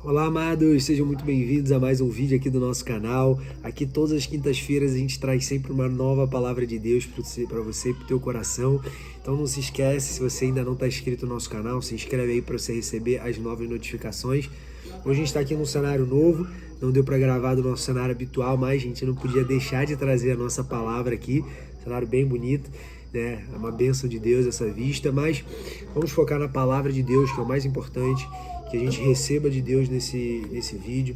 Olá, amados, sejam muito bem-vindos a mais um vídeo aqui do nosso canal. Aqui todas as quintas-feiras a gente traz sempre uma nova palavra de Deus para você e para o teu coração. Então não se esquece, se você ainda não está inscrito no nosso canal, se inscreve aí para você receber as novas notificações. Hoje a gente está aqui num cenário novo, não deu para gravar do nosso cenário habitual, mas a gente não podia deixar de trazer a nossa palavra aqui, cenário bem bonito, né? É uma bênção de Deus essa vista, mas vamos focar na palavra de Deus, que é o mais importante, que a gente receba de Deus nesse vídeo,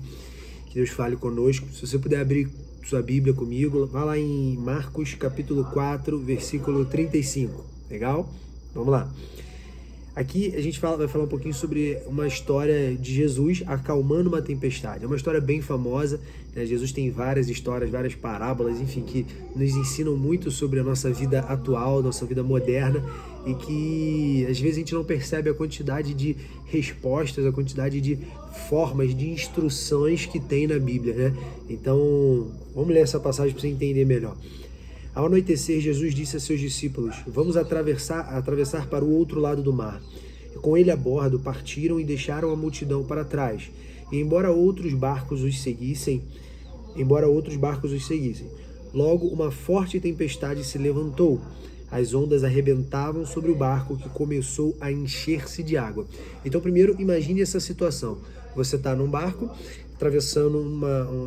que Deus fale conosco. Se você puder abrir sua Bíblia comigo, vá lá em Marcos capítulo 4, versículo 35, legal? Vamos lá. Aqui a gente vai falar um pouquinho sobre uma história de Jesus acalmando uma tempestade. É uma história bem famosa, né? Jesus tem várias histórias, várias parábolas, enfim, que nos ensinam muito sobre a nossa vida atual, nossa vida moderna, e que às vezes a gente não percebe a quantidade de respostas, a quantidade de formas, de instruções que tem na Bíblia, né? Então, vamos ler essa passagem para você entender melhor. Ao anoitecer, Jesus disse a seus discípulos: "Vamos atravessar para o outro lado do mar." E com ele a bordo, partiram e deixaram a multidão para trás. E embora outros barcos os seguissem, logo uma forte tempestade se levantou. As ondas arrebentavam sobre o barco, que começou a encher-se de água. Então, primeiro, imagine essa situação. Você está num barco, atravessando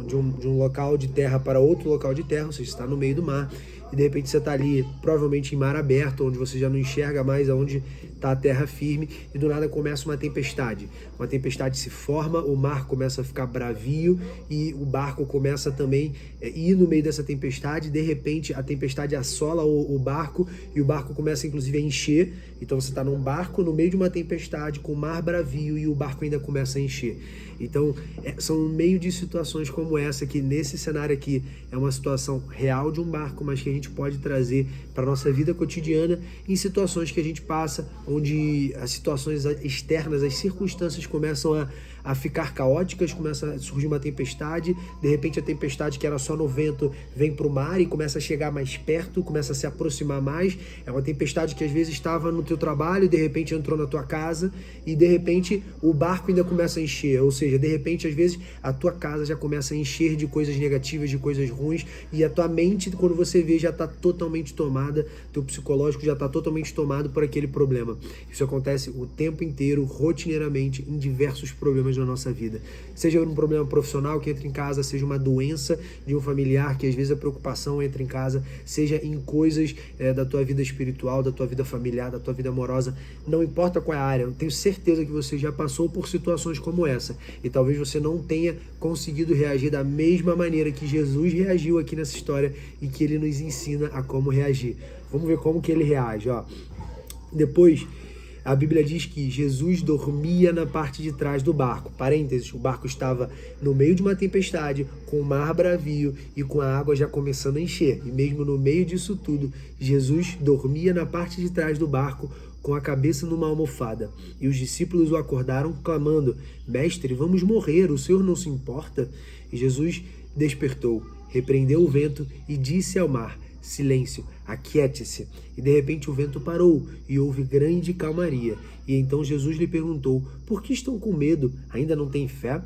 de um local de terra para outro local de terra, ou seja, está no meio do mar, e de repente você está ali, provavelmente em mar aberto, onde você já não enxerga mais aonde está a terra firme, e do nada começa uma tempestade. Uma tempestade se forma, o mar começa a ficar bravio, e o barco começa também a ir no meio dessa tempestade. De repente a tempestade assola o barco, e o barco começa inclusive a encher. Então você está num barco no meio de uma tempestade, com o mar bravio, e o barco ainda começa a encher. Então são no meio de situações como essa, que nesse cenário aqui é uma situação real de um barco, mas que a gente pode trazer para a nossa vida cotidiana, em situações que a gente passa, onde as situações externas, as circunstâncias começam a ficar caóticas, começa a surgir uma tempestade. De repente a tempestade que era só no vento vem para o mar e começa a chegar mais perto, começa a se aproximar mais. É uma tempestade que às vezes estava no teu trabalho, de repente entrou na tua casa, e de repente o barco ainda começa a encher, ou seja, de repente às vezes a tua casa já começa a encher de coisas negativas, de coisas ruins, e a tua mente, quando você vê, já está totalmente tomada, teu psicológico já está totalmente tomado por aquele problema. Isso acontece o tempo inteiro, rotineiramente, em diversos problemas na nossa vida. Seja um problema profissional que entra em casa, seja uma doença de um familiar, que às vezes a preocupação entra em casa, seja em coisas da tua vida espiritual, da tua vida familiar, da tua vida amorosa, não importa qual é a área. Eu tenho certeza que você já passou por situações como essa, e talvez você não tenha conseguido reagir da mesma maneira que Jesus reagiu aqui nessa história, e que ele nos ensina a como reagir. Vamos ver como que ele reage, ó. Depois, a Bíblia diz que Jesus dormia na parte de trás do barco. Parênteses, o barco estava no meio de uma tempestade, com o mar bravio e com a água já começando a encher. E mesmo no meio disso tudo, Jesus dormia na parte de trás do barco, com a cabeça numa almofada. E os discípulos o acordaram, clamando: "Mestre, vamos morrer, o Senhor não se importa?" E Jesus despertou, repreendeu o vento e disse ao mar: "Silêncio, aquiete-se." E de repente o vento parou e houve grande calmaria. E então Jesus lhe perguntou: "Por que estão com medo? Ainda não têm fé?"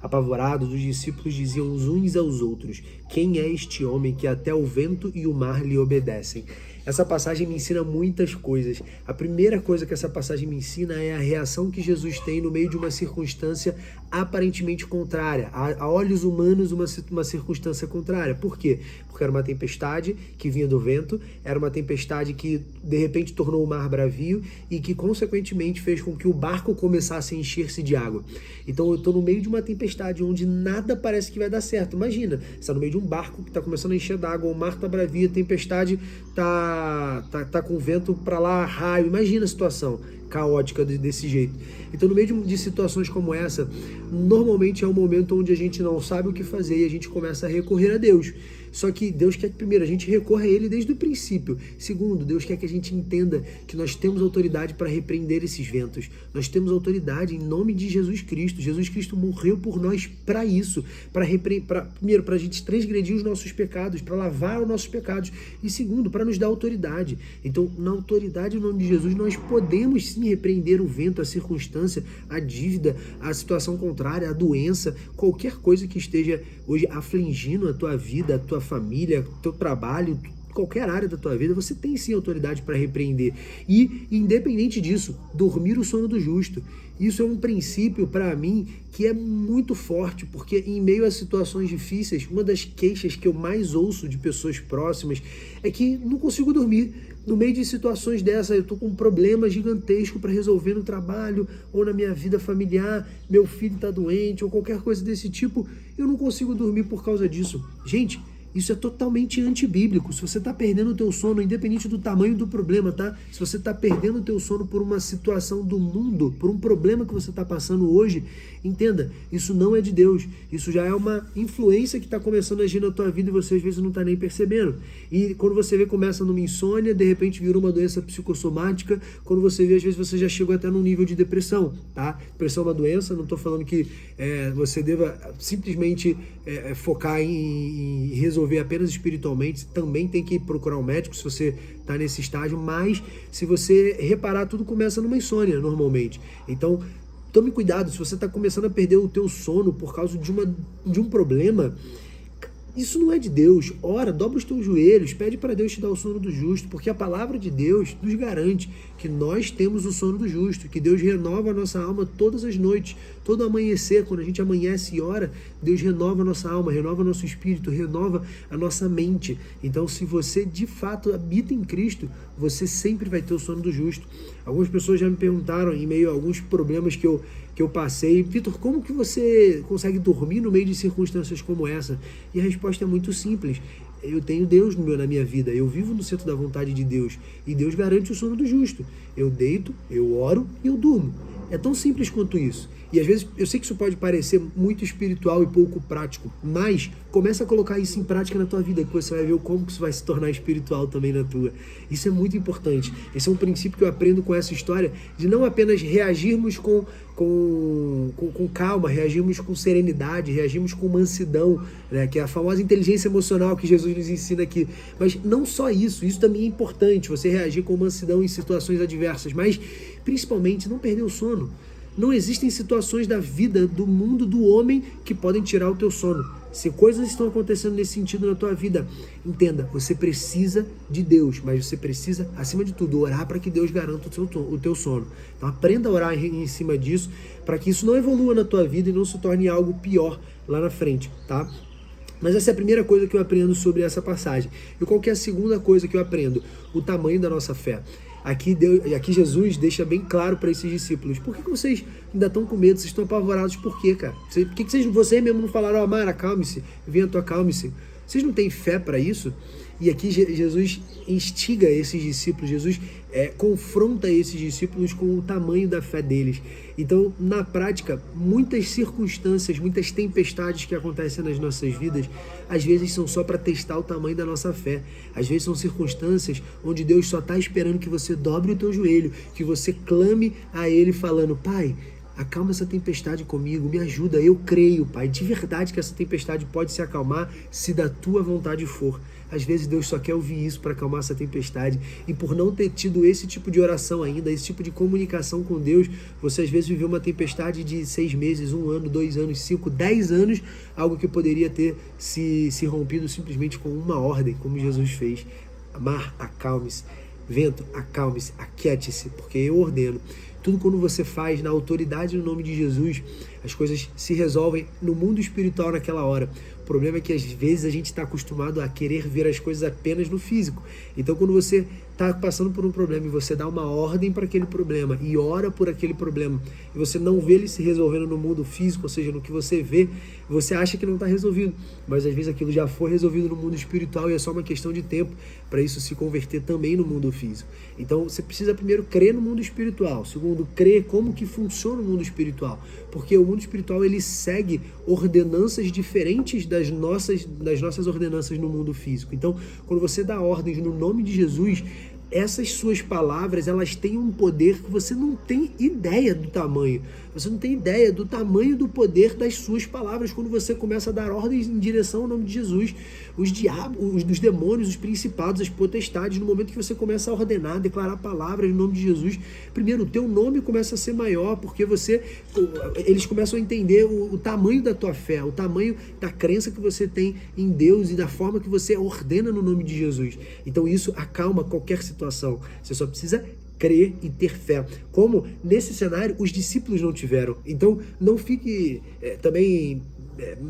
Apavorados, os discípulos diziam uns aos outros: "Quem é este homem que até o vento e o mar lhe obedecem?" Essa passagem me ensina muitas coisas. A primeira coisa que essa passagem me ensina é a reação que Jesus tem no meio de uma circunstância aparentemente contrária. A olhos humanos, uma circunstância contrária. Por quê? Porque era uma tempestade que vinha do vento, era uma tempestade que de repente tornou o mar bravio e que consequentemente fez com que o barco começasse a encher-se de água. Então eu estou no meio de uma tempestade onde nada parece que vai dar certo. Imagina, você está no meio de um barco que está começando a encher d'água, o mar está bravio, a tempestade tá com vento para lá, raio. Imagina a situação caótica desse jeito. Então, no meio de situações como essa, normalmente é um momento onde a gente não sabe o que fazer e a gente começa a recorrer a Deus. Só que Deus quer que, primeiro, a gente recorra a Ele desde o princípio. Segundo, Deus quer que a gente entenda que nós temos autoridade para repreender esses ventos. Nós temos autoridade em nome de Jesus Cristo. Jesus Cristo morreu por nós para isso. Primeiro, para a gente transgredir os nossos pecados, para lavar os nossos pecados. E segundo, para nos dar autoridade. Então, na autoridade em nome de Jesus, nós podemos sim repreender o vento, a circunstância, a dívida, a situação contrária, a doença, qualquer coisa que esteja hoje afligindo a tua vida, a tua família, teu trabalho, qualquer área da tua vida, você tem sim autoridade para repreender. E, independente disso, dormir o sono do justo. Isso é um princípio, para mim, que é muito forte, porque em meio a situações difíceis, uma das queixas que eu mais ouço de pessoas próximas é que não consigo dormir. No meio de situações dessas, eu estou com um problema gigantesco para resolver no trabalho ou na minha vida familiar, meu filho está doente ou qualquer coisa desse tipo, eu não consigo dormir por causa disso. Gente, isso é totalmente antibíblico. Se você está perdendo o teu sono, independente do tamanho do problema, tá? Se você está perdendo o teu sono por uma situação do mundo, por um problema que você está passando hoje, entenda, isso não é de Deus. Isso já é uma influência que está começando a agir na tua vida e você às vezes não está nem percebendo. E quando você vê, começa numa insônia, de repente vira uma doença psicossomática. Quando você vê, às vezes você já chegou até num nível de depressão, tá? Depressão é uma doença, não estou falando que você deva simplesmente focar em resolver apenas espiritualmente, também tem que procurar um médico se você está nesse estágio, mas se você reparar, tudo começa numa insônia normalmente. Então, tome cuidado, se você está começando a perder o teu sono por causa de um problema, isso não é de Deus. Ora, dobra os teus joelhos, pede para Deus te dar o sono do justo, porque a palavra de Deus nos garante que nós temos o sono do justo, que Deus renova a nossa alma todas as noites, todo amanhecer, quando a gente amanhece e ora, Deus renova a nossa alma, renova nosso espírito, renova a nossa mente. Então, se você de fato habita em Cristo, você sempre vai ter o sono do justo. Algumas pessoas já me perguntaram, em meio a alguns problemas que eu passei, Vitor, como que você consegue dormir no meio de circunstâncias como essa? E a resposta é muito simples. Eu tenho Deus na minha vida, eu vivo no centro da vontade de Deus, e Deus garante o sono do justo. Eu deito, eu oro e eu durmo. É tão simples quanto isso. E às vezes, eu sei que isso pode parecer muito espiritual e pouco prático, mas começa a colocar isso em prática na tua vida, que você vai ver como que isso vai se tornar espiritual também na tua. Isso é muito importante. Esse é um princípio que eu aprendo com essa história, de não apenas reagirmos com calma, reagirmos com serenidade, reagirmos com mansidão, né, que é a famosa inteligência emocional que Jesus nos ensina aqui. Mas não só isso também é importante, você reagir com mansidão em situações adversas, mas principalmente não perder o sono. Não existem situações da vida, do mundo, do homem que podem tirar o teu sono. Se coisas estão acontecendo nesse sentido na tua vida, entenda, você precisa de Deus, mas você precisa, acima de tudo, orar para que Deus garanta o teu sono. Então aprenda a orar em cima disso, para que isso não evolua na tua vida e não se torne algo pior lá na frente, tá? Mas essa é a primeira coisa que eu aprendo sobre essa passagem. E qual que é a segunda coisa que eu aprendo? O tamanho da nossa fé. Aqui Jesus deixa bem claro para esses discípulos. Por que vocês ainda estão com medo? Vocês estão apavorados por quê, cara? Por que vocês mesmo não falaram, Amar, acalme-se, vento, acalme-se? Vocês não têm fé para isso? E aqui Jesus instiga esses discípulos, Jesus confronta esses discípulos com o tamanho da fé deles. Então, na prática, muitas circunstâncias, muitas tempestades que acontecem nas nossas vidas, às vezes são só para testar o tamanho da nossa fé. Às vezes são circunstâncias onde Deus só está esperando que você dobre o teu joelho, que você clame a Ele falando, Pai, acalma essa tempestade comigo, me ajuda, eu creio, Pai, de verdade que essa tempestade pode se acalmar se da tua vontade for. Às vezes Deus só quer ouvir isso para acalmar essa tempestade, e por não ter tido esse tipo de oração ainda, esse tipo de comunicação com Deus, você às vezes viveu uma tempestade de 6 meses, 1 ano, 2 anos, 5, 10 anos, algo que poderia ter se rompido simplesmente com uma ordem, como Jesus fez. Mar, acalme-se. Vento, acalme-se, aquiete-se, porque eu ordeno. Tudo quando você faz na autoridade no nome de Jesus, as coisas se resolvem no mundo espiritual naquela hora. O problema é que às vezes a gente está acostumado a querer ver as coisas apenas no físico. Então quando você está passando por um problema e você dá uma ordem para aquele problema e ora por aquele problema e você não vê ele se resolvendo no mundo físico, ou seja, no que você vê, você acha que não está resolvido. Mas às vezes aquilo já foi resolvido no mundo espiritual e é só uma questão de tempo para isso se converter também no mundo físico. Então você precisa primeiro crer no mundo espiritual. Segundo, crer como que funciona o mundo espiritual. Porque o mundo mundo espiritual ele segue ordenanças diferentes das nossas ordenanças no mundo físico. Então, quando você dá ordens no nome de Jesus, essas suas palavras, elas têm um poder que você não tem ideia do tamanho. Você não tem ideia do tamanho do poder das suas palavras quando você começa a dar ordens em direção ao nome de Jesus. Os diabos, os demônios, os principados, as potestades, no momento que você começa a ordenar, declarar palavras no nome de Jesus, primeiro, o teu nome começa a ser maior, porque eles começam a entender o tamanho da tua fé, o tamanho da crença que você tem em Deus e da forma que você ordena no nome de Jesus. Então isso acalma qualquer situação. Você só precisa crer e ter fé. Como nesse cenário os discípulos não tiveram. Então não fique também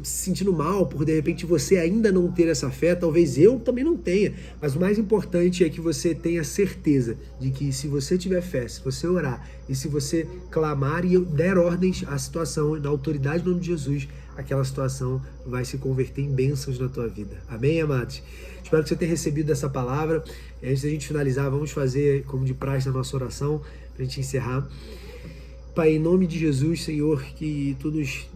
se sentindo mal por de repente você ainda não ter essa fé. Talvez eu também não tenha. Mas o mais importante é que você tenha certeza de que se você tiver fé, se você orar e se você clamar e der ordens à situação, na autoridade do nome de Jesus, aquela situação vai se converter em bênçãos na tua vida. Amém, amados? Espero que você tenha recebido essa palavra. Antes da gente finalizar, vamos fazer como de praxe a nossa oração para a gente encerrar. Pai, em nome de Jesus, Senhor, que tu nos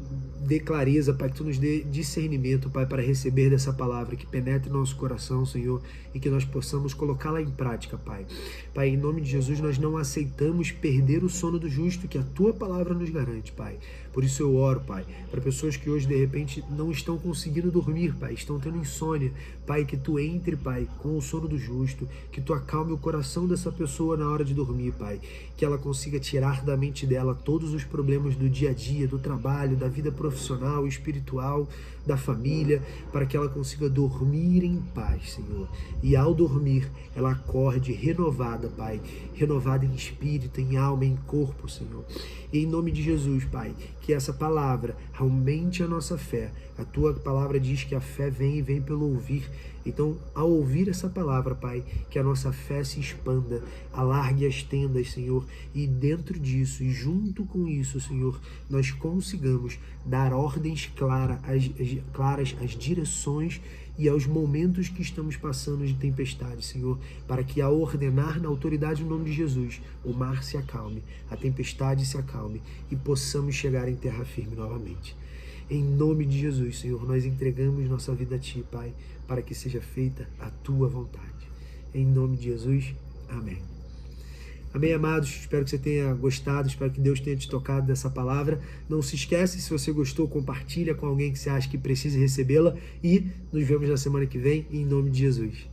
dê clareza, Pai, que tu nos dê discernimento, Pai, para receber dessa palavra, que penetre no nosso coração, Senhor, e que nós possamos colocá-la em prática, Pai. Pai, em nome de Jesus, nós não aceitamos perder o sono do justo, que a tua palavra nos garante, Pai. Por isso eu oro, Pai, para pessoas que hoje, de repente, não estão conseguindo dormir, Pai, estão tendo insônia. Pai, que tu entre, Pai, com o sono do justo, que tu acalme o coração dessa pessoa na hora de dormir, Pai, que ela consiga tirar da mente dela todos os problemas do dia a dia, do trabalho, da vida profissional, espiritual, da família, para que ela consiga dormir em paz, Senhor. E ao dormir, ela acorde renovada, Pai, renovada em espírito, em alma, em corpo, Senhor. E em nome de Jesus, Pai, que essa palavra aumente a nossa fé. A tua palavra diz que a fé vem e vem pelo ouvir. Então, ao ouvir essa palavra, Pai, que a nossa fé se expanda, alargue as tendas, Senhor, e dentro disso, e junto com isso, Senhor, nós consigamos dar ordens claras às direções e aos momentos que estamos passando de tempestade, Senhor, para que ao ordenar na autoridade no nome de Jesus, o mar se acalme, a tempestade se acalme e possamos chegar em terra firme novamente. Em nome de Jesus, Senhor, nós entregamos nossa vida a Ti, Pai, para que seja feita a Tua vontade. Em nome de Jesus, amém. Amém, amados? Espero que você tenha gostado, espero que Deus tenha te tocado dessa palavra. Não se esquece, se você gostou, compartilha com alguém que você acha que precisa recebê-la e nos vemos na semana que vem, em nome de Jesus.